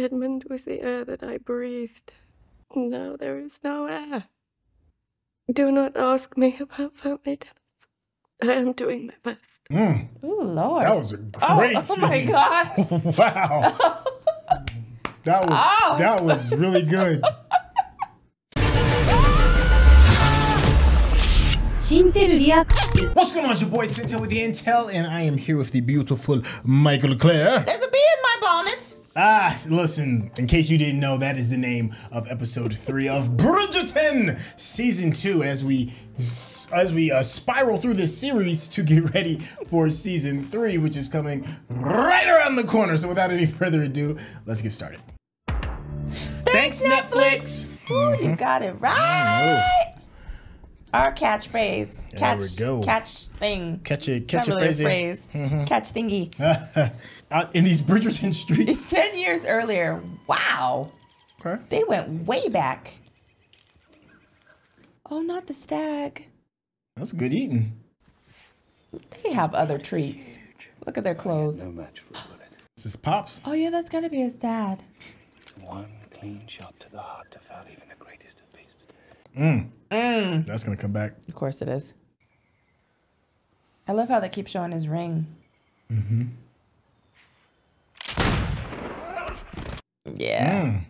Edmund was the air that I breathed. Now there is no air. Do not ask me about family dinners. I am doing my best. Oh, Lord. That was a great Oh my gosh. Wow. That was really good. What's going on? It's your boy Syntell with the Intel, and I am here with the beautiful Mikel-Claire. There's a bee in my bonnet. Listen, in case you didn't know, that is the name of episode 3 of Bridgerton season 2 as we spiral through this series to get ready for season 3, which is coming right around the corner. So without any further ado, let's get started. Thanks, Netflix. Ooh, you got it right. Our catchphrase. There we go. Catch thing. Catch a phrase. Catch thingy. In these Bridgerton streets. It's 10 years earlier. Wow. Okay. They went way back. Oh, not the stag. That's good eating. They have other treats. Look at their clothes. No match for a bullet. This is Pops. Oh, yeah, that's gotta be his dad. One clean shot to the heart to foul even the greatest of beasts. That's gonna come back. Of course it is. I love how they keep showing his ring. Yeah.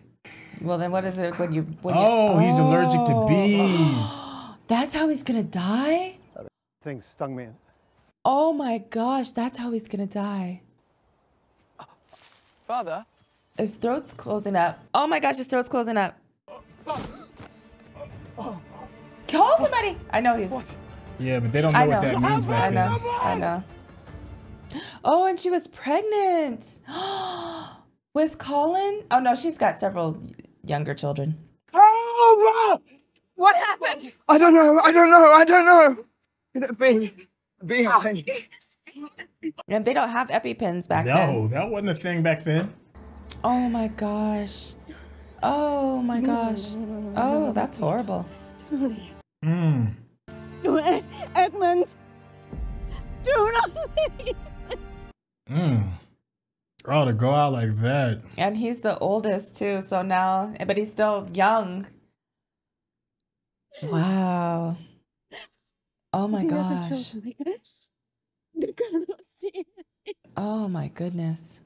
Well, then what is it when you... He's allergic to bees. That's how he's gonna die? Thing stung me. Oh my gosh, that's how he's gonna die. Father? His throat's closing up. Oh my gosh, his throat's closing up. Call somebody! I know he's... Yeah, but they don't know what that means back then. I know. Oh, and she was pregnant. With Colin? Oh no, she's got several younger children. Oh, what happened? I don't know. Is it a bee? Behind. And they don't have EpiPens back then. No, that wasn't a thing back then. Oh my gosh. Oh my gosh. Oh, that's horrible. Edmund, do not leave. Oh, to go out like that. And he's the oldest too, so now, but he's still young. Wow. Oh my gosh. They cannot see me. Oh my goodness.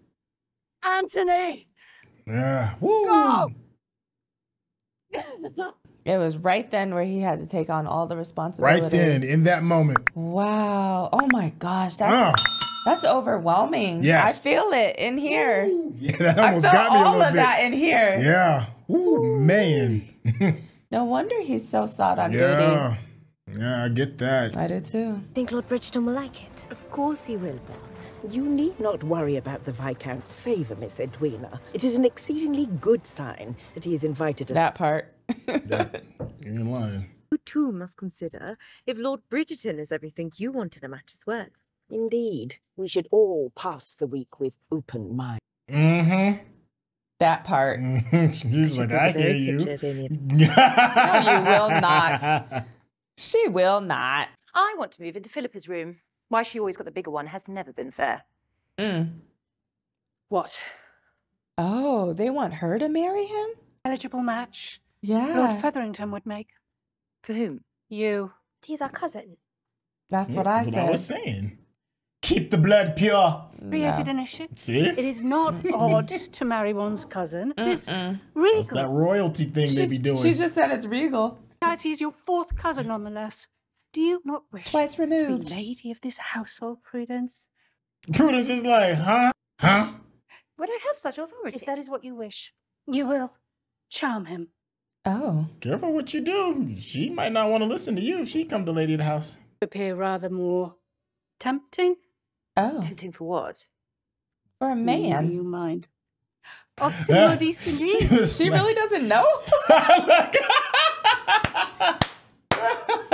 Anthony! Yeah. Woo. Go! It was right then where he had to take on all the responsibility. Right then, in that moment. Wow. Oh my gosh. That's overwhelming. Yes. I feel it in here. Yeah, that almost got me a little bit. all of that in here. Yeah. Ooh, man. No wonder he's so thought on duty. Yeah, I get that. I do too. Think Lord Bridgerton will like it? Of course he will, Belle. You need not worry about the Viscount's favour, Miss Edwina. It is an exceedingly good sign that he is invited as... That part. You ain't lying. You too must consider if Lord Bridgerton is everything you want in a match as well. Indeed, we should all pass the week with open minds. That part. She's like, I hear you. No, you will not. She will not. I want to move into Philippa's room. Why she always got the bigger one has never been fair. What? Oh, they want her to marry him? Eligible match. Yeah. Lord Featherington would make. For whom? You. He's our cousin. That's what I said. That's what I was saying. Keep the blood pure. Created an issue. See? It is not odd to marry one's cousin. It is regal. It's that royalty thing they be doing. She just said it's regal. Besides, he's your fourth cousin nonetheless. Do you not wish Twice removed. to be lady of this household, Prudence? Prudence is like, huh? Would I have such authority? If that is what you wish, you will charm him. Oh. Careful what you do. She might not want to listen to you if she come the lady of the house. Appear rather more tempting. Oh. Tempting for what? For a man. You mind? Optimal indeed. She really doesn't know?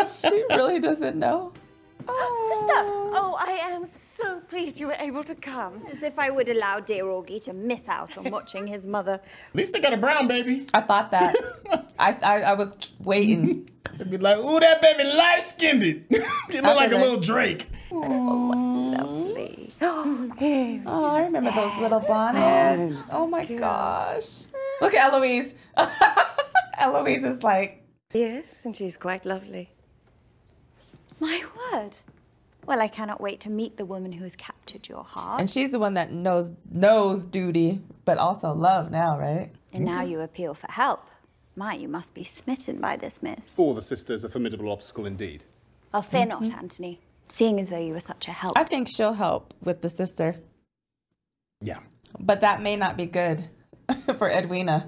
She really doesn't know? Sister! Oh, I am so pleased you were able to come. As if I would allow dear Augie to miss out on watching his mother. At least they got a brown baby. I thought that. I was waiting. They'd be like, ooh, that baby light-skinned it. It look like a little Drake. Oh, lovely. Oh, I remember those little bonnets. Oh my gosh. Look at Eloise. Eloise is like... Yes, and she's quite lovely. My word. Well, I cannot wait to meet the woman who has captured your heart. And she's the one that knows duty, but also love now, right? And now you appeal for help. My, you must be smitten by this miss. All the sisters, a formidable obstacle indeed. Well, fear not, Anthony, seeing as though you were such a help. I think she'll help with the sister. Yeah. But that may not be good for Edwina.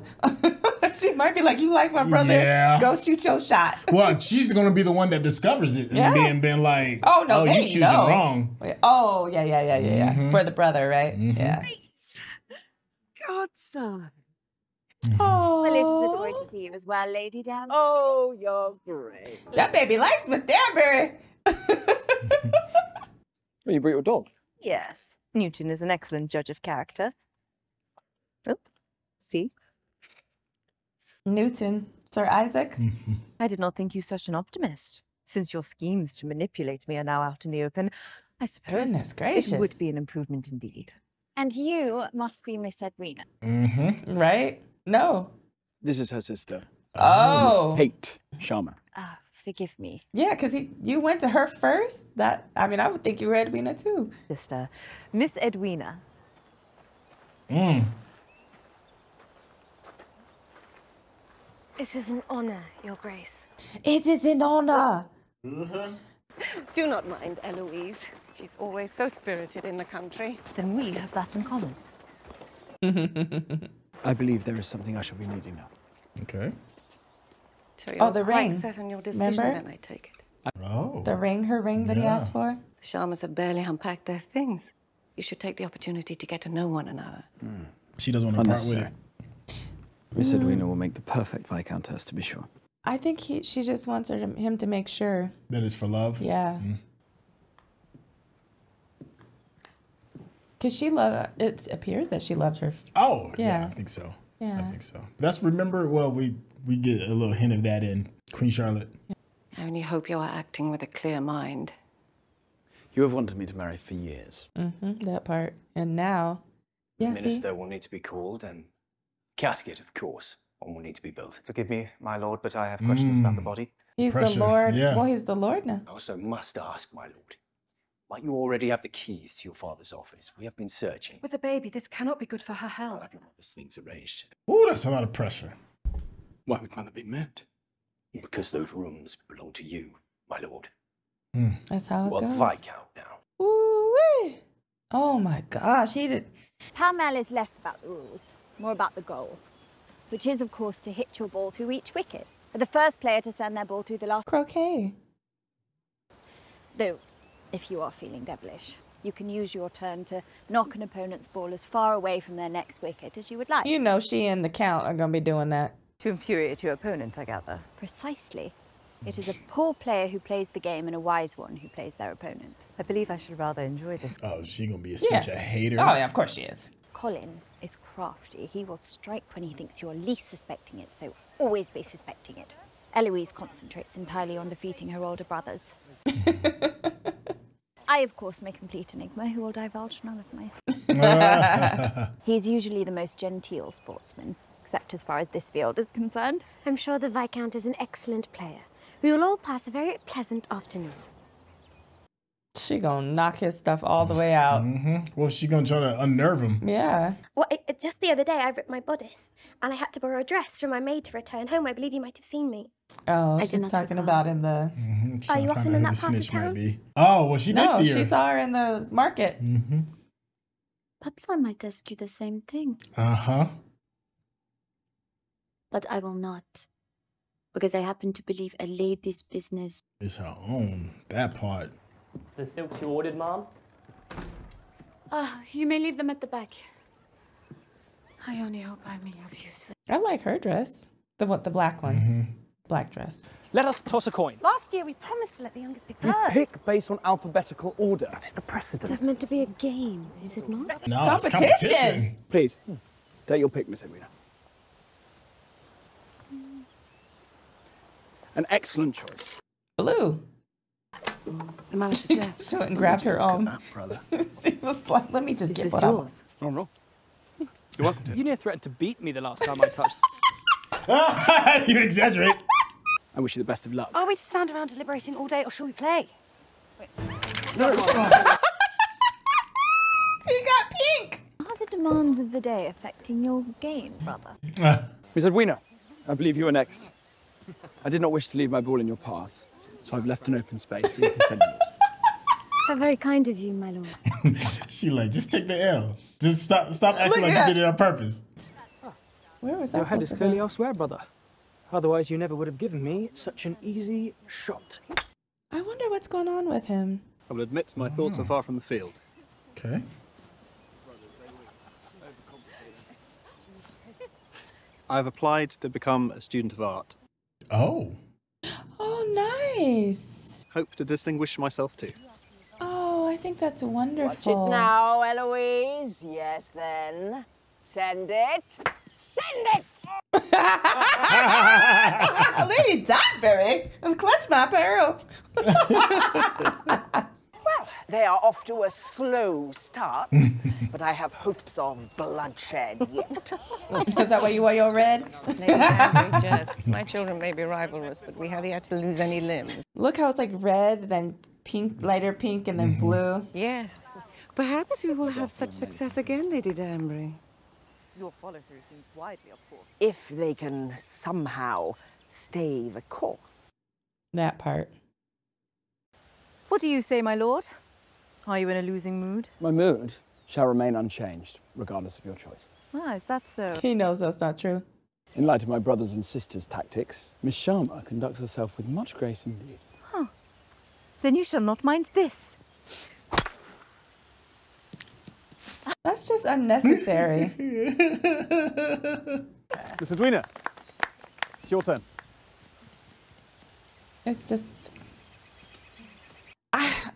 She might be like, you like my brother? Yeah. Go shoot your shot. Well, she's going to be the one that discovers it and being like, oh, no, you choosing wrong. Oh, yeah. For the brother, right? Yeah. Godson. Oh. Well, it's a joy to see you as well, Lady Dan. Oh, you're great. That baby likes Miss Danbury. Well, you brought your dog? Yes. Newton is an excellent judge of character. Oh, see? Newton, Sir Isaac. I did not think you such an optimist. Since your schemes to manipulate me are now out in the open, I suppose Goodness gracious. it would be an improvement indeed. And you must be Miss Edwina. Right? No. This is her sister. Oh. Miss Kate Sharma. Forgive me. Yeah, because you went to her first. I would think you were Edwina too. Sister, Miss Edwina. It is an honor, Your Grace. It is an honor. Do not mind Eloise. She's always so spirited in the country. Then we have that in common. I believe there is something I shall be needing now. Okay. So you're the quite ring. set on your decision, Remember? then I take it. Oh. The ring, her ring that he asked for. The Sharmas have barely unpacked their things. You should take the opportunity to get to know one another. She doesn't want to part with it. Miss Edwina will make the perfect Viscountess, to be sure. I think she just wants him to make sure. That is for love? Yeah. Because it appears that she loved her. Oh, yeah, I think so. Yeah. I think so. Remember, we get a little hint of that in Queen Charlotte. I only hope you are acting with a clear mind. You have wanted me to marry for years. That part. And now, The minister will need to be called, and casket, of course. One will need to be both. Forgive me, my lord, but I have questions about the body. He's the Lord. Yeah. Well, he's the Lord now. I also must ask, my lord. Might you already have the keys to your father's office? We have been searching. With the baby, this cannot be good for her health. I'll have your mother's things arranged. Ooh, that's a lot of pressure. Why would mother be mad? Because those rooms belong to you, my lord. That's how it Well, goes. Viscount now. Ooh-wee. Oh my gosh, he did. Pall-mall is less about the rules, more about the goal, which is, of course, to hit your ball through each wicket. For the first player to send their ball through the last... Croquet. Though, if you are feeling devilish, you can use your turn to knock an opponent's ball as far away from their next wicket as you would like. You know she and the Count are going to be doing that. To infuriate your opponent, I gather. Precisely. It is a poor player who plays the game and a wise one who plays their opponent. I believe I should rather enjoy this. Oh, she going to be such a hater. Oh, yeah, of course she is. Colin is crafty. He will strike when he thinks you're least suspecting it, so always be suspecting it. Eloise concentrates entirely on defeating her older brothers. I, of course, am a complete enigma who will divulge none of my secrets. He's usually the most genteel sportsman, except as far as this field is concerned. I'm sure the Viscount is an excellent player. We will all pass a very pleasant afternoon. She gonna knock his stuff all the way out. Well, she gonna try to unnerve him. Yeah. Well, just the other day I ripped my bodice and I had to borrow a dress from my maid to return home. I believe you might have seen me. Oh, I did she's not talking recall. about in the... Are you often in that part of town? Oh, well, she did see her. she saw her in the market. Perhaps I might ask you the same thing. Uh-huh. But I will not. Because I happen to believe a lady's business is her own. That part. The silks you ordered, Mom? You may leave them at the back. I only hope I may have use for... I like her dress. The black one. Black dress. Let us toss a coin. Last year, we promised to let the youngest pick You first. pick based on alphabetical order. That is the precedent. It's meant to be a game, is it not? No, it's competition. Please, take your pick, Miss Edwina. An excellent choice. Blue. The mallet of death. She went and grabbed her own. Brother. She was like, let me just get Is what this I yours? Oh, no. You're welcome to. You near threatened to beat me the last time I touched. You exaggerate. I wish you the best of luck. Are we to stand around deliberating all day, or shall we play? No. She got pink. Are the demands of the day affecting your game, brother? Miss Edwina, I believe you are next. I did not wish to leave my ball in your path, so I've left an open space so you can send yours. How very kind of you, my lord. She like, just take the L. Just stop acting like you did it on purpose. Where was that Your head supposed is to clearly go? elsewhere, brother. Otherwise, you never would have given me such an easy shot. I wonder what's going on with him. I will admit my thoughts are far from the field. Okay. I've applied to become a student of art. Oh. Oh, nice. Hope to distinguish myself too. Oh, I think that's Watch wonderful. it now, Eloise. Yes, then. Send it. Send it! Lady Dotberry, clutch my pearls. Well, they are off to a slow start, but I have hopes of bloodshed yet. Is that why you wear your red? Lady Andrew jests. My children may be rivalrous, but we have yet to lose any limbs. Look how it's like red, then pink, lighter pink, and then blue. Yeah. Perhaps we will have such success again, Lady Danbury. Your follow-through seems widely, of course. If they can somehow stay the course. That part. What do you say, my lord? Are you in a losing mood? My mood shall remain unchanged, regardless of your choice. Ah, is that so? He knows that's not true. In light of my brothers and sisters' tactics, Miss Sharma conducts herself with much grace indeed. Huh. Then you shall not mind this. That's just unnecessary. Miss Edwina, it's your turn. It's just...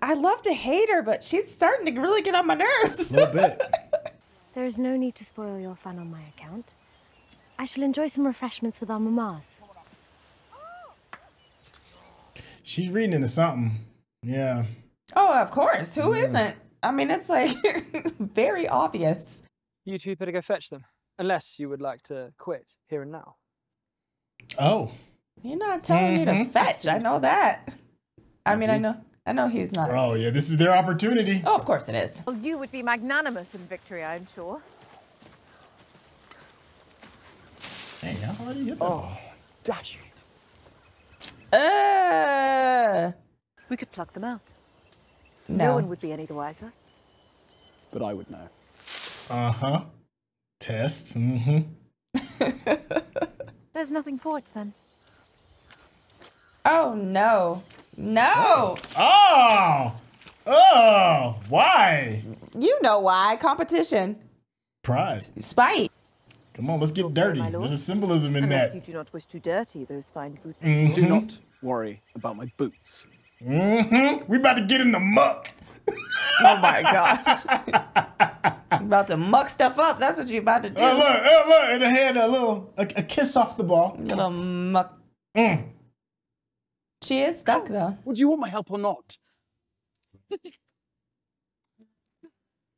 I love to hate her, but she's starting to really get on my nerves. A little bit. There is no need to spoil your fun on my account. I shall enjoy some refreshments with our mammas. She's reading into something. Yeah. Oh, of course. Who isn't? I mean, it's like very obvious. You two better go fetch them, unless you would like to quit here and now. Oh. You're not telling me to fetch. I know that. I mean, I know he's not. Oh, yeah, this is their opportunity. Oh, of course it is. Well, you would be magnanimous in victory, I'm sure. Hey, how do you get that? Oh, dash it. We could pluck them out. No. No one would be any the wiser. But I would know. Uh-huh. Test. There's nothing for it, then. Oh, no. No! Oh! Oh! Why? You know why. Competition. Pride. Spite. Come on, let's get dirty. There's a symbolism in Unless that. you do not wish to dirty those fine boots. Do not worry about my boots. We about to get in the muck. Oh my gosh. You about to muck stuff up. That's what you're about to do. Oh, look. And it had a kiss off the ball. Little muck. She is stuck, though. Would you want my help or not?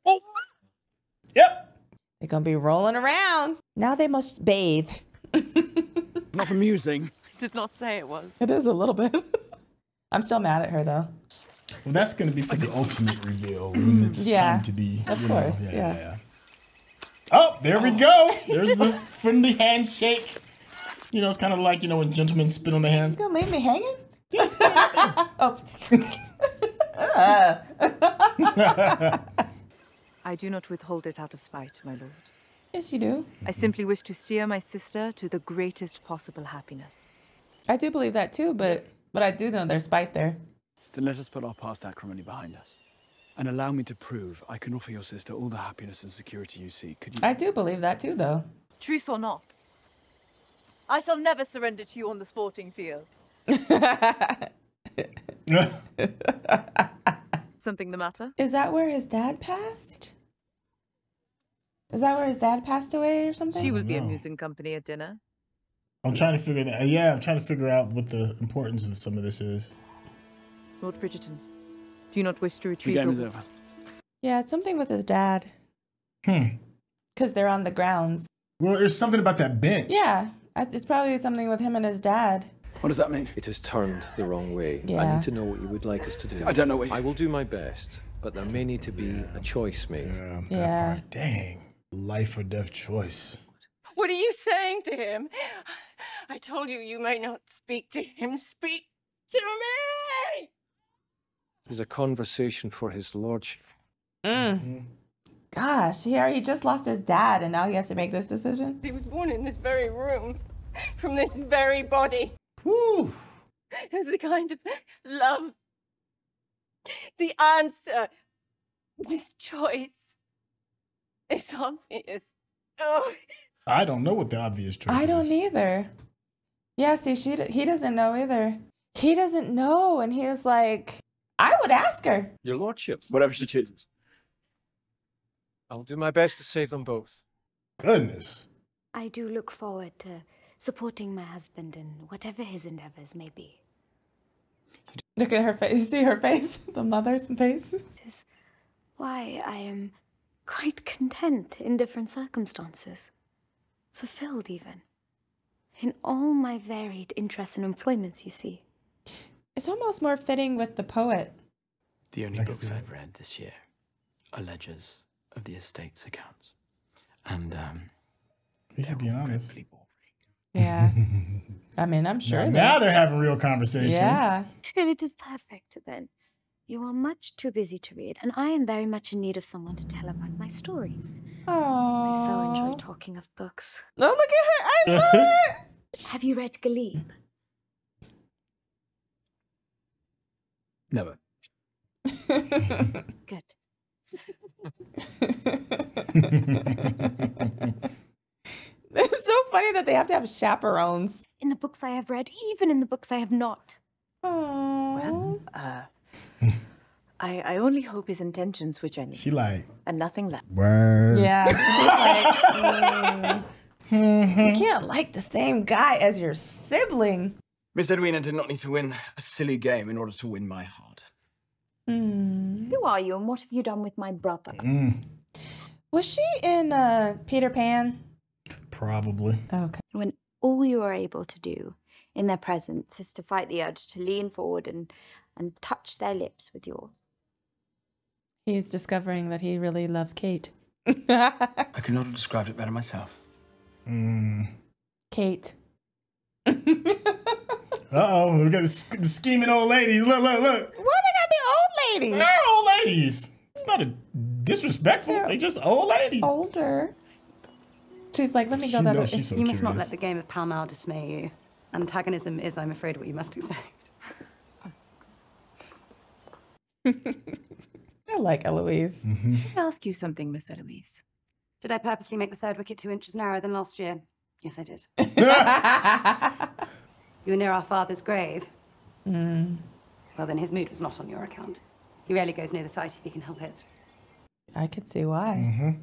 Oh. Yep. They're going to be rolling around. Now they must bathe. Not amusing. Did not say it was. It is a little bit. I'm still mad at her, though. Well, that's going to be for the ultimate reveal when it's time to be. Of course, yeah. Oh, there we go. There's the friendly handshake. You know, it's kind of like, when gentlemen spit on the hands. You going to leave me hanging? Yes. I do not withhold it out of spite, my lord. Yes, you do. I simply wish to steer my sister to the greatest possible happiness. I do believe that too, but I do know there's spite there. Then let us put our past acrimony behind us. And allow me to prove I can offer your sister all the happiness and security you seek. Could you? I do believe that too, though. Truth or not, I shall never surrender to you on the sporting field. Something the matter? Is that where his dad passed? Is that where his dad passed away or something? She will be amusing company at dinner. I'm trying to figure that. Yeah, I'm trying to figure out what the importance of some of this is. Lord Bridgerton, do you not wish to The retrieve game your is books? over. Yeah, it's something with his dad. Because they're on the grounds. Well, there's something about that bench. Yeah, it's probably something with him and his dad. What does that mean? It has turned the wrong way. I Yeah. need to know what you would like us to do. I don't know what you... I will do my best, but there may need to be a choice made. Yeah. Dang. Life or death choice. What are you saying to him? I told you you may not speak to him. Speak to me! It is a conversation for his lordship. Gosh, he just lost his dad and now he has to make this decision. He was born in this very room, from this very body. Whew. It's the kind of love, the answer, this choice is obvious. Oh. I don't know what the obvious choice is. I don't either. Yeah, see, he doesn't know either. He doesn't know, and he was like, I would ask her. Your lordship. Whatever she chooses. I'll do my best to save them both. Goodness. I do look forward to supporting my husband in whatever his endeavors may be. Look at her face. You see her face? The mother's face? It is why I am quite content in different circumstances. Fulfilled, even. In all my varied interests and employments, you see. It's almost more fitting with the poet. The only books I've read this year are ledgers of the estate's accounts. And, He's being honest. Yeah. I mean, I'm sure. Now they're having real conversation. Yeah. And it is perfect, then. You are much too busy to read, and I am very much in need of someone to tell about my stories. Oh. I so enjoy talking of books. Oh, look at her. I love it. Have you read Galib? Never. Good. It's so funny that they have to have chaperones. In the books I have read, even in the books I have not. Oh. Well, I only hope his intentions were genuine. She like... And nothing less. Word. Yeah. She's like, you can't like the same guy as your sibling. Miss Edwina did not need to win a silly game in order to win my heart. Who are you and what have you done with my brother? Was she in Peter Pan? Probably. Okay. When all you are able to do in their presence is to fight the urge to lean forward and touch their lips with yours. He's discovering that he really loves Kate. I could not have described it better myself. Kate. Uh-oh, we got the scheming old ladies. Look, look, look. Why they gotta be old ladies? They're old ladies. It's not a disrespectful. They just old ladies. Older. She's like, let me go that way. She's so You must not curious. let the game of pall-mall dismay you. Antagonism is, I'm afraid, what you must expect. I like Eloise. Can I ask you something, Miss Eloise? Did I purposely make the third wicket 2 inches narrower than last year? Yes, I did. You were near our father's grave. Well, then his mood was not on your account. He rarely goes near the site if he can help it. I could see why.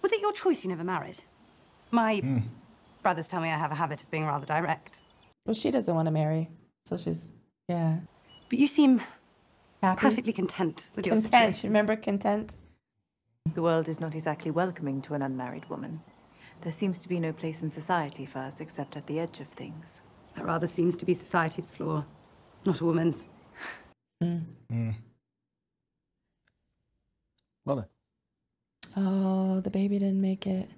Was it your choice you never married? My brothers tell me I have a habit of being rather direct. Well, she doesn't want to marry. So she's, yeah. But you seem happy, perfectly content with your content. situation. Remember content? The world is not exactly welcoming to an unmarried woman. There seems to be no place in society for us except at the edge of things. That rather seems to be society's flaw, not a woman's. Well then. Oh, the baby didn't make it.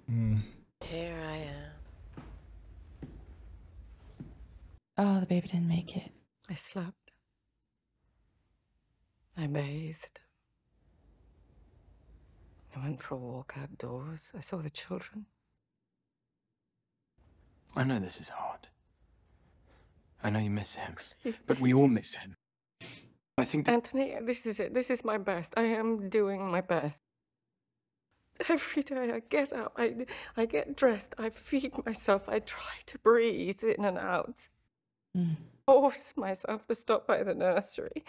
Here I am. Oh, the baby didn't make it. I slept. I bathed. I went for a walk outdoors. I saw the children. I know this is hard. I know you miss him, but we all miss him. I think that... Anthony, this is it. This is my best. I am doing my best. Every day I get up, I get dressed, I feed myself, I try to breathe in and out. Force myself to stop by the nursery.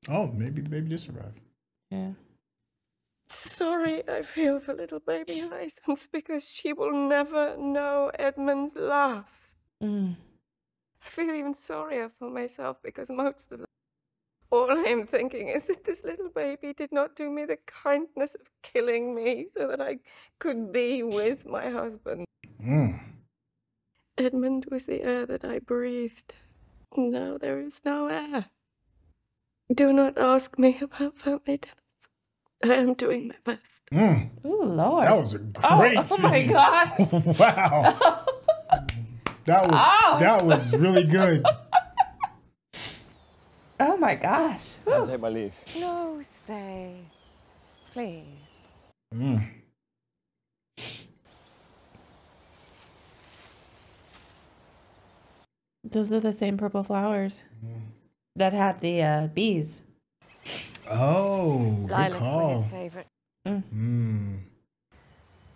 Oh, maybe the baby did survive. Yeah. Sorry, I feel for little baby Hyacinth because she will never know Edmund's laugh. I feel even sorrier for myself because most of the All I am thinking is that this little baby did not do me the kindness of killing me so that I could be with my husband. Edmund was the air that I breathed. Now there is no air. Do not ask me about family dinners. I am doing my best. Ooh, Lord. That was a great Oh my scene. gosh. Wow. That was really good. Oh my gosh. I'll take my leave. No, stay. Please. Those are the same purple flowers that had the bees. Oh, good Lilacs were call. his favourite.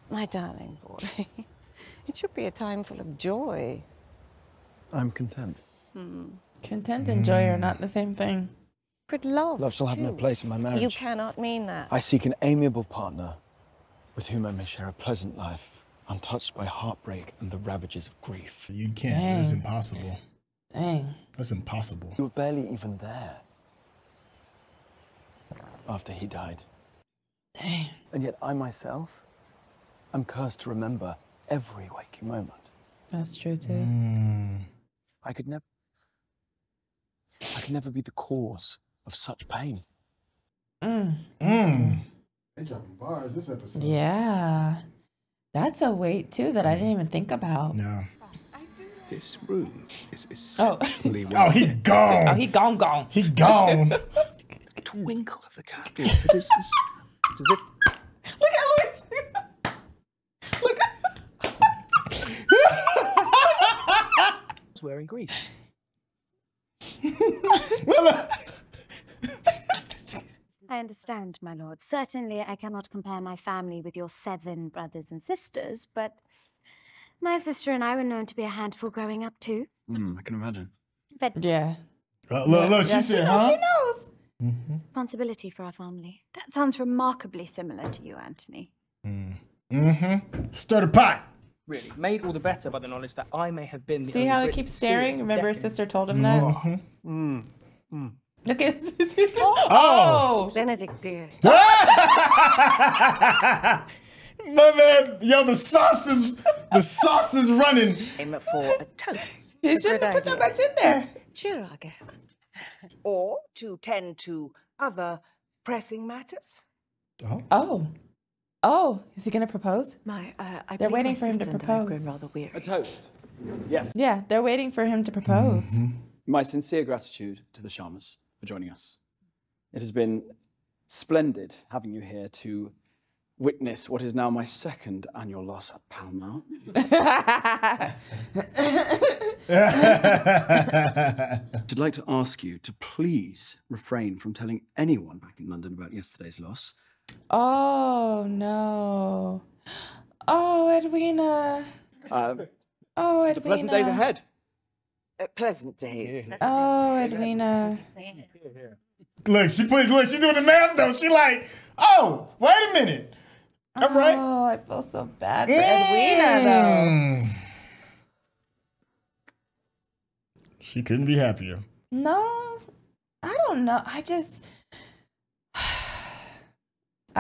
My darling boy. It should be a time full of joy. I'm content. Content and joy are not the same thing. But love, Love shall have no too. place in my marriage. You cannot mean that. I seek an amiable partner with whom I may share a pleasant life, untouched by heartbreak and the ravages of grief. You can't. Dang. That's impossible. Dang. That's impossible. You were barely even there after he died. Dang. And yet I myself am cursed to remember every waking moment. That's true too. I could never be the cause of such pain. They dropping bars this episode. Yeah. That's a weight too that I didn't even think about. No. This room is Oh. essentially Oh, he gone. Oh, he gone. He gone. The twinkle of the candles. It is as if Look at Louis. Wearing grief. I understand, my lord. Certainly I cannot compare my family with your 7 brothers and sisters, but my sister and I were known to be a handful growing up too. I can imagine. But Yeah. Look, she said, huh? She knows. responsibility for our family. That sounds remarkably similar to you, Anthony. Stir the pot. Really, made all the better by the knowledge that I may have been the See only how he Brit keeps to see it staring? for Remember his decades. sister told him that? Look at Oh. Benedict, dear. My man, yo, the sauce is running. Aim for a toast. You shouldn't have put that much in there. Cheer our guests. Or to tend to other pressing matters. Oh, is he gonna propose? I They're believe waiting my for him to sister and I have propose. grown rather weary. A toast. Yes. Yeah, they're waiting for him to propose. My sincere gratitude to the Sharmas for joining us. It has been splendid having you here to witness what is now my 2nd annual loss at pall-mall. I'd like to ask you to please refrain from telling anyone back in London about yesterday's loss. Oh no. Oh, Edwina. Oh, Edwina. The pleasant days ahead. Pleasant days. Oh, Edwina. Look, she's doing the math though. She like, oh, wait a minute. All right. Oh, I feel so bad for Edwina though. She couldn't be happier. No, I don't know. I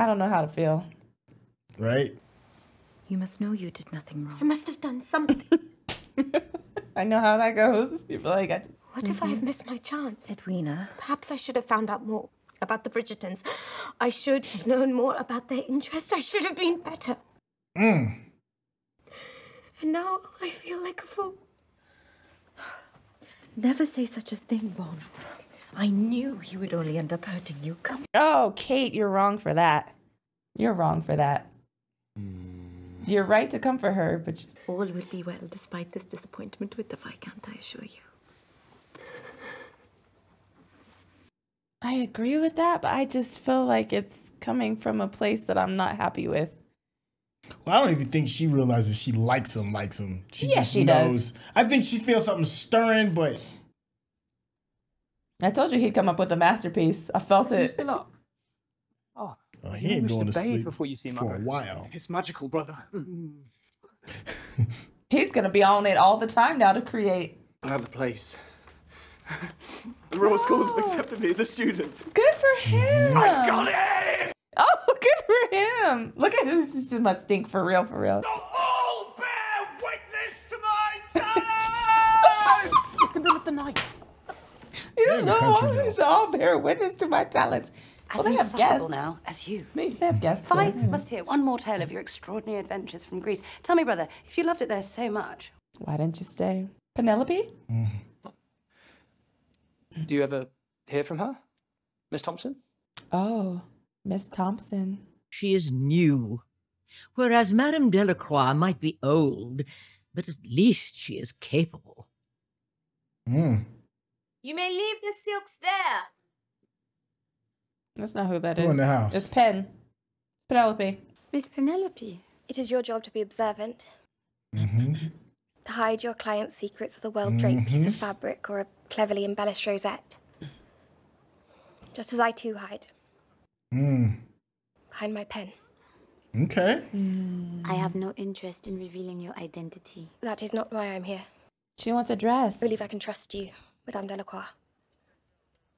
don't know how to feel. Right? You must know you did nothing wrong. I must have done something. I know how that goes. People like, What if I have missed my chance? Edwina. Perhaps I should have found out more about the Bridgertons. I should have known more about their interests. I should have been better. And now I feel like a fool. Never say such a thing, Bon. I knew he would only end up hurting you. Come. Oh, Kate, you're wrong for that. You're wrong for that. You're right to come for her, but All will be well despite this disappointment with the Viscount, I assure you. I agree with that, but I just feel like it's coming from a place that I'm not happy with. Well, I don't even think she realizes she likes him. She Yeah, just she knows. does. I think she feels something stirring, but I told you he'd come up with a masterpiece. I felt You're it. still up. Oh, he ain't going to bathe sleep before you see for a Margaret. while. It's magical, brother. He's gonna be on it all the time now to create. I have a place The Royal Schools have accepted me as a student. Good for him. I got it! Oh, good for him. Look at this. This must stink for real, for real. All bear witness to my talents! It's the middle of the night. You should all bear witness to my talents. As Well, they have insufferable guests. now as you. They have guests. I yeah. must hear one more tale of your extraordinary adventures from Greece. Tell me, brother, if you loved it there so much. Why didn't you stay? Penelope? Do you ever hear from her, Miss Thompson? Oh, Miss Thompson. She is new, whereas Madame Delacroix might be old, but at least she is capable. Mm. You may leave the silks there. That's not who that is. Who in the house? It's Pen. Penelope. Miss Penelope. It is your job to be observant. Mm-hmm. To hide your client's secrets with a well-draped piece of fabric or a cleverly embellished rosette. Just as I too hide. Behind my pen. Okay. I have no interest in revealing your identity. That is not why I'm here. She wants a dress. I believe I can trust you, Madame Delacroix.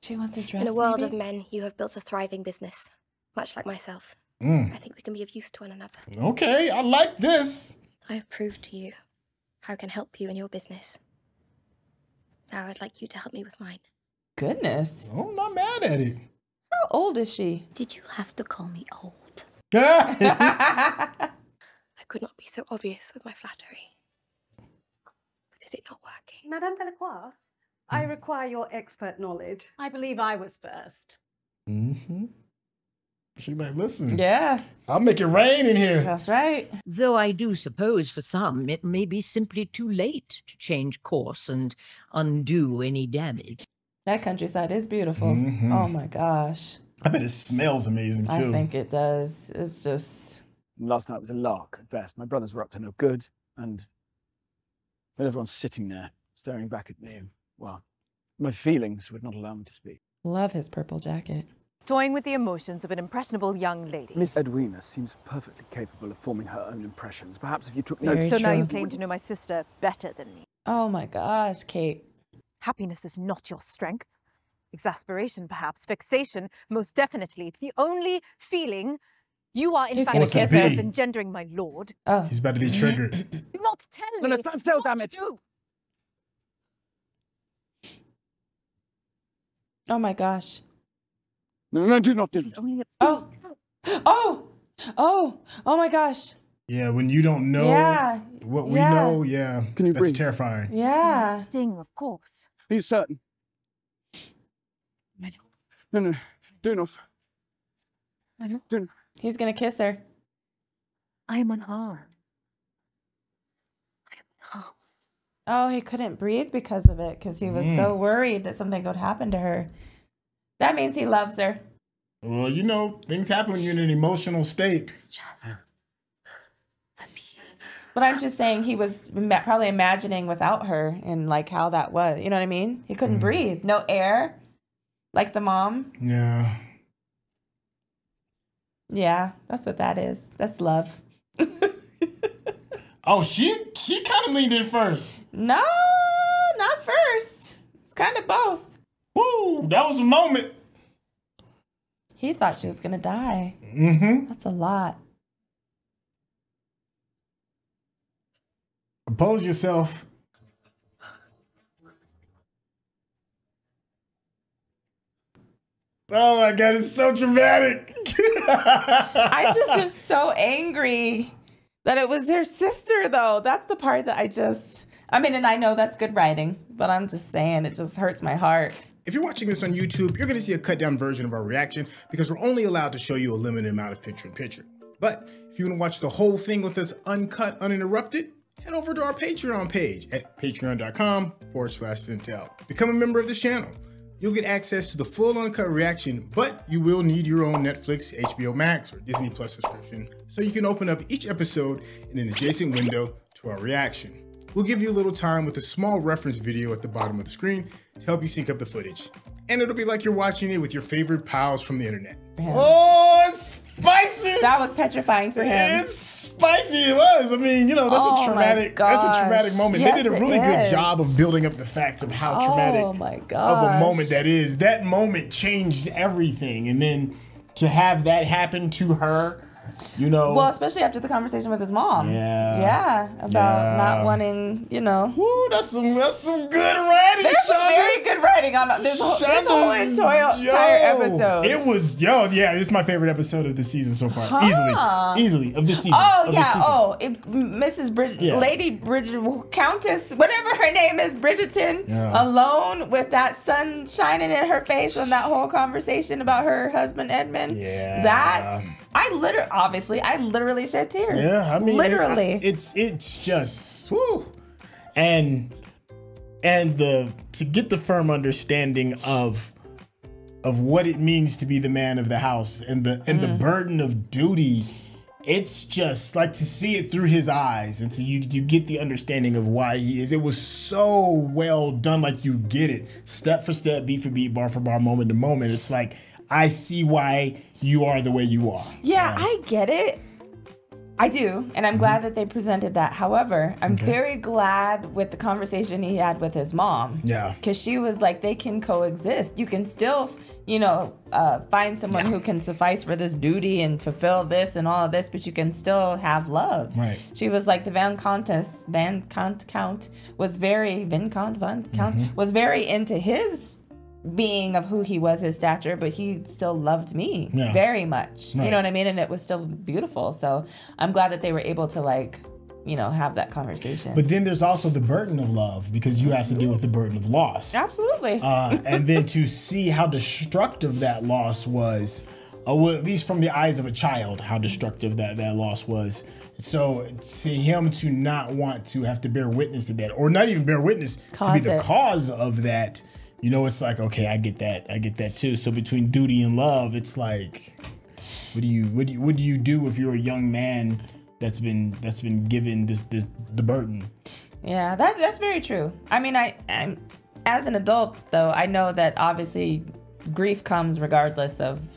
She wants a dress, In a world maybe? of men, you have built a thriving business, much like myself. Mm. I think we can be of use to one another. Okay, I like this. I have proved to you how I can help you in your business. Now I'd like you to help me with mine. Goodness. Oh, I'm not mad at it. How old is she? Did you have to call me old? I could not be so obvious with my flattery. But is it not working? Madame Delacroix, I require your expert knowledge. I believe I was first. Mm-hmm. She like, listen. Yeah. I'll make it rain in here. That's right. Though I do suppose for some it may be simply too late to change course and undo any damage. That countryside is beautiful. Mhm. Oh my gosh. I bet it smells amazing too. I think it does. It's just... Last night was a lark at best. My brothers were up to no good, and when everyone's sitting there staring back at me, well, my feelings would not allow me to speak. Love his purple jacket. Toying with the emotions of an impressionable young lady. Miss Edwina seems perfectly capable of forming her own impressions. Perhaps if you took Very notes... So now you true. claim to know my sister better than me. Oh my gosh, Kate. Happiness is not your strength. Exasperation, perhaps. Vexation, most definitely. The only feeling you are in He's fact gonna kiss her. capable of engendering, my lord. Oh. He's about to be triggered. Do not tell me. No, stand still, damn what it. to do. Oh my gosh. No, do not do This is only a... Oh. Oh. Oh. Oh my gosh. Yeah, when you don't know Yeah. what we Yeah. know, yeah, Can you that's breathe? terrifying. Yeah. Sting, of course. Are you certain? No, do enough. Do... He's gonna kiss her. I am unharmed. I am unharmed. Oh, he couldn't breathe because of it, because he was so worried that something would happen to her. That means he loves her. Well, you know, things happen when you're in an emotional state. But I'm just saying he was probably imagining without her and like how that was. You know what I mean? He couldn't breathe. No air. Like the mom. Yeah. Yeah, that's what that is. That's love. Oh, she kind of leaned in first. No, not first. It's kind of both. Woo, that was a moment. He thought she was going to die. Mm-hmm. That's a lot. Compose yourself. Oh my God, it's so dramatic. I just am so angry that it was her sister, though. That's the part that I mean, and I know that's good writing, but I'm just saying it just hurts my heart. If you're watching this on YouTube, you're going to see a cut down version of our reaction because we're only allowed to show you a limited amount of picture-in-picture. But if you want to watch the whole thing with us uncut, uninterrupted, head over to our Patreon page at patreon.com/Syntell. Become a member of this channel. You'll get access to the full uncut reaction, but you will need your own Netflix, HBO Max, or Disney Plus subscription so you can open up each episode in an adjacent window to our reaction. We'll give you a little time with a small reference video at the bottom of the screen to help you sync up the footage. And it'll be like you're watching it with your favorite pals from the internet. Yeah. Oh, it's spicy. That was petrifying for him. It's spicy. It was. I mean, you know, that's a traumatic. That's a traumatic moment. Yes, they did a really good job of building up the facts of how traumatic of a moment that is. That moment changed everything, and then to have that happen to her. You know, well, especially after the conversation with his mom. About not wanting, you know. Woo, that's some good writing. There's some very good writing on this whole entire episode. It was it's my favorite episode of the season so far. Easily of the season. Mrs. Lady Bridget, Countess, whatever her name is, Bridgerton, alone with that sun shining in her face on that whole conversation about her husband Edmund. Yeah, that. I literally shed tears. Yeah, I mean, literally. It's just woo, and to get the firm understanding of what it means to be the man of the house and the burden of duty. It's just like to see it through his eyes, and so you get the understanding of why he is. It was so well done, like you get it step for step, beat for beat, bar for bar, moment to moment. It's like, I see why you are the way you are. Yeah, I get it. I do. And I'm glad that they presented that. However, I'm very glad with the conversation he had with his mom. Yeah. Because she was like, they can coexist. You can still, find someone who can suffice for this duty and fulfill this and all of this, but you can still have love. Right. She was like, the Count was very, was very into his being of who he was, his stature, but he still loved me very much. Right. You know what I mean? And it was still beautiful. So I'm glad that they were able to have that conversation. But then there's also the burden of love, because you have to deal with the burden of loss. Absolutely. And then to see how destructive that loss was, well, at least from the eyes of a child, how destructive that loss was. So to him to not want to have to bear witness to that, or not even bear witness to be the cause of that, it's like, okay, I get that too. So between duty and love, it's like, what do you do if you're a young man that's been given the burden? Yeah, that's very true. I mean, I'm as an adult though, I know that obviously grief comes regardless of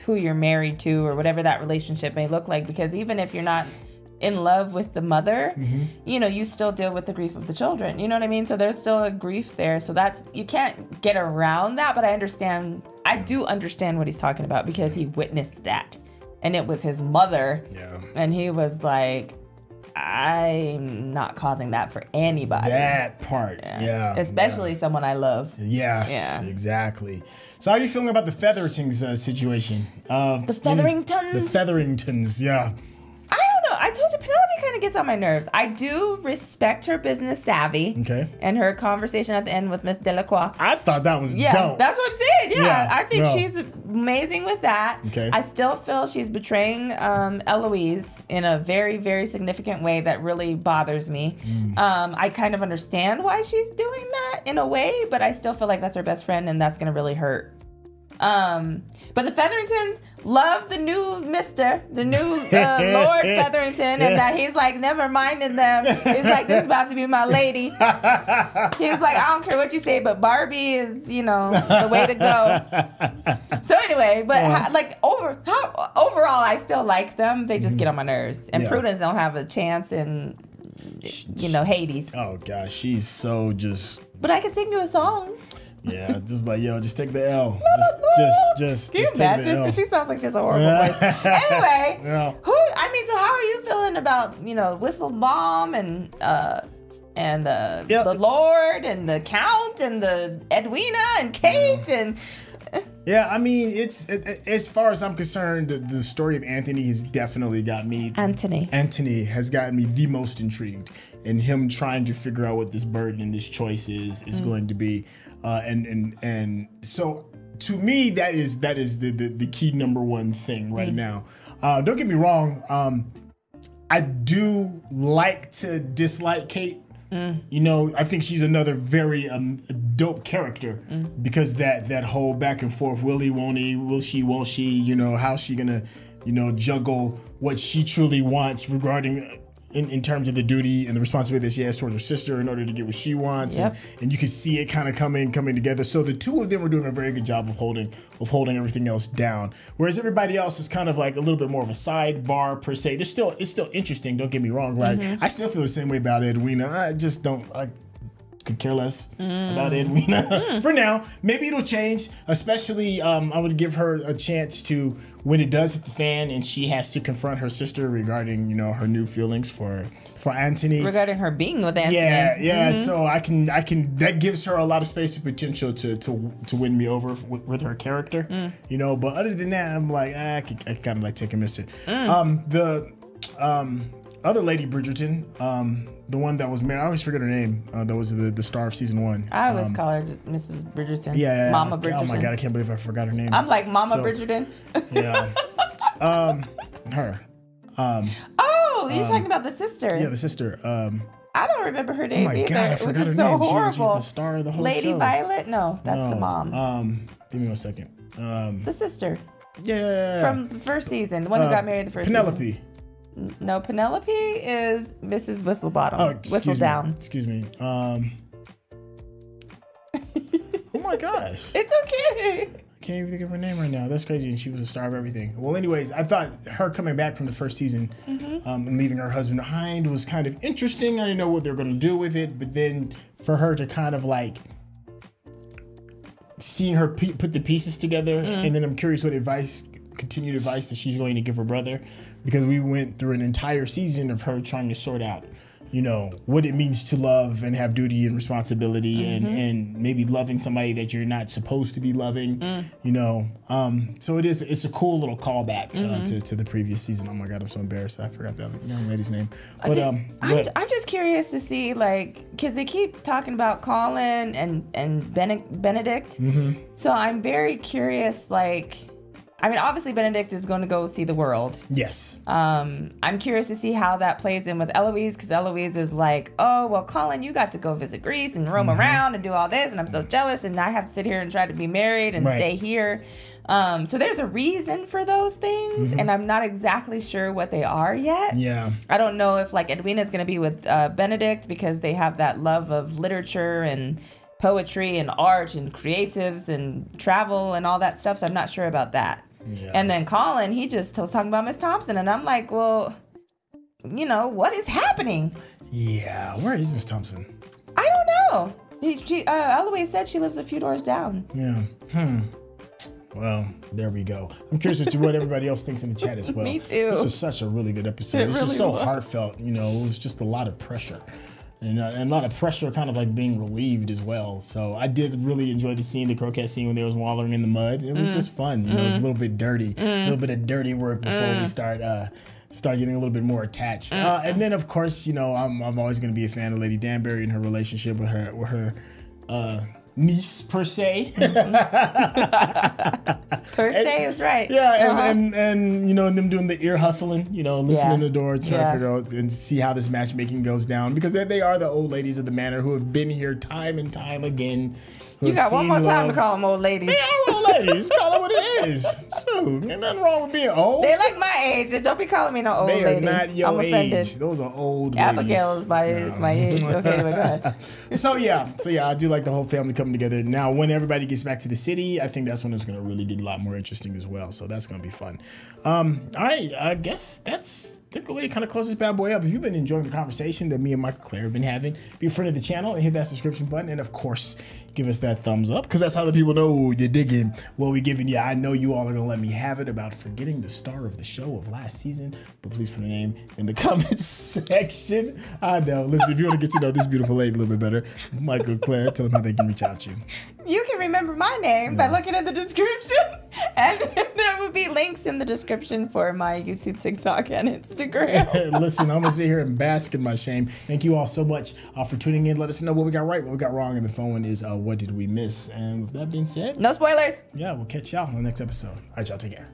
who you're married to or whatever that relationship may look like, because even if you're not in love with the mother, you still deal with the grief of the children. You know what I mean? So there's still a grief there. So you can't get around that, but I do understand what he's talking about, because he witnessed that. And it was his mother. Yeah. And he was like, I'm not causing that for anybody. That part, Especially someone I love. Yes, exactly. So how are you feeling about the Featheringtons situation? The Featheringtons? The Featheringtons, yeah. I told you, Penelope kind of gets on my nerves. I do respect her business savvy. Okay. And her conversation at the end with Miss Delacroix. I thought that was dope. That's what I'm saying. Yeah. I think she's amazing with that. Okay. I still feel she's betraying Eloise in a very, very significant way that really bothers me. I kind of understand why she's doing that in a way, but I still feel like that's her best friend, and that's going to really hurt. But the Featheringtons love the new Lord Featherington, and that he's like, never minding them. He's like, this is about to be my lady. He's like, I don't care what you say, but Barbie is, the way to go. So anyway, but overall, I still like them. They just get on my nerves. And Prudence don't have a chance in, Hades. Oh gosh, she's so just. But I can sing you a song. Yeah, just like, just take the L. Just Can you imagine? She sounds like just a horrible voice. Anyway, so how are you feeling about, Whistle Bomb and the Lord and the Count and the Edwina and Kate and... Yeah, I mean, as far as I'm concerned, the story of Anthony has definitely got me. Anthony has gotten me the most intrigued, in him trying to figure out what this burden and this choice is going to be. And so to me, that is the key number one thing right now. Don't get me wrong. I do like to dislike Kate. I think she's another very dope character, because that whole back and forth, will he, won't he, will she, won't she, how's she gonna, juggle what she truly wants regarding, in terms of the duty and the responsibility that she has towards her sister in order to get what she wants. Yep. And you can see it kind of coming together. So the two of them were doing a very good job of holding everything else down. Whereas everybody else is kind of like a little bit more of a sidebar per se. It's still interesting, don't get me wrong. Like I still feel the same way about Edwina. I could care less about Edwina for now. Maybe it'll change, especially I would give her a chance to, when it does hit the fan and she has to confront her sister regarding, her new feelings for Anthony. Regarding her being with Anthony. Yeah. So I can that gives her a lot of space and potential to win me over with her character. But other than that, I'm like, I kind of like take a miss it. The other lady Bridgerton, the one that was married, I always forget her name. That was the star of season 1. I always call her just Mrs. Bridgerton. Yeah. Mama Bridgerton. Oh my God, I can't believe I forgot her name. I'm like Mama Bridgerton. Yeah. Her. You're talking about the sister. Yeah, the sister. I don't remember her name either. God, I forgot which is her so name. horrible. She's the star of the whole Lady show. Violet? No, that's the mom. Give me 1 second. The sister. Yeah. From the first season, the one who got married the first Penelope. season. No, Penelope is Mrs. Whistlebottom. Oh, Excuse me. Oh my gosh. It's okay. I can't even think of her name right now. That's crazy. And she was a star of everything. Well, anyways, I thought her coming back from the first season and leaving her husband behind was kind of interesting. I didn't know what they were going to do with it. But then for her to kind of like seeing her put the pieces together. And then I'm curious what continued advice that she's going to give her brother. Because we went through an entire season of her trying to sort out, what it means to love and have duty and responsibility and maybe loving somebody that you're not supposed to be loving, So it's a cool little callback to the previous season. Oh my God, I'm so embarrassed. I forgot that young lady's name. But I'm just curious to see, because they keep talking about Colin and Benedict. So I'm very curious, obviously Benedict is going to go see the world. Yes. I'm curious to see how that plays in with Eloise, because Eloise is like, oh, well, Colin, you got to go visit Greece and roam around and do all this, and I'm so jealous, and I have to sit here and try to be married and stay here. So there's a reason for those things, and I'm not exactly sure what they are yet. Yeah. I don't know if, Edwina's going to be with Benedict because they have that love of literature and poetry and art and creatives and travel and all that stuff, so I'm not sure about that. Yeah. And then Colin, he just was talking about Miss Thompson, and I'm like, well, what is happening? Yeah, where is Miss Thompson? I don't know. Eloise said she lives a few doors down. Yeah. Well, there we go. I'm curious what everybody else thinks in the chat as well. Me too. This was such a really good episode. It's just so heartfelt. It was just a lot of pressure. And a lot of pressure kind of being relieved as well. So I did really enjoy the croquet scene when they was wallowing in the mud. It was just fun. It was a little bit dirty, a little bit of dirty work before we start getting a little bit more attached. And then of course, I'm always going to be a fan of Lady Danbury and her relationship with her niece per se. Per se is right. Yeah, and them doing the ear hustling, listening to the door, trying to figure out and see how this matchmaking goes down, because they are the old ladies of the manor who have been here time and time again. You got one more time to call them old ladies. They are old ladies. Call it what it is. Shoot, ain't nothing wrong with being old. They like my age. Don't be calling me no old lady. They are not your I'm age. Offended. Those are old Abigail ladies. is my age. Okay, anyway, go ahead. So yeah, I do like the whole family coming together. Now, when everybody gets back to the city, I think that's when it's going to really get a lot more interesting as well. So that's going to be fun. All right, I guess that's the way to kind of close this bad boy up. If you've been enjoying the conversation that me and Mikel-Claire have been having, be a friend of the channel and hit that subscription button. And of course, give us that thumbs up, because that's how the people know you're digging what we're giving you. I know you all are going to let me have it about forgetting the star of the show of last season, but please put a name in the comments section. I know. Listen, if you want to get to know this beautiful lady a little bit better, Mikel-Claire, tell them how they can reach out to you. You can remember my name by looking in the description, and there will be links in the description for my YouTube, TikTok, and Instagram. Listen, I'm gonna sit here and bask in my shame. Thank you all so much for tuning in. Let us know what we got right, what we got wrong, and the phone is what did we miss? And with that being said, no spoilers. Yeah, we'll catch y'all on the next episode. All right, y'all, take care.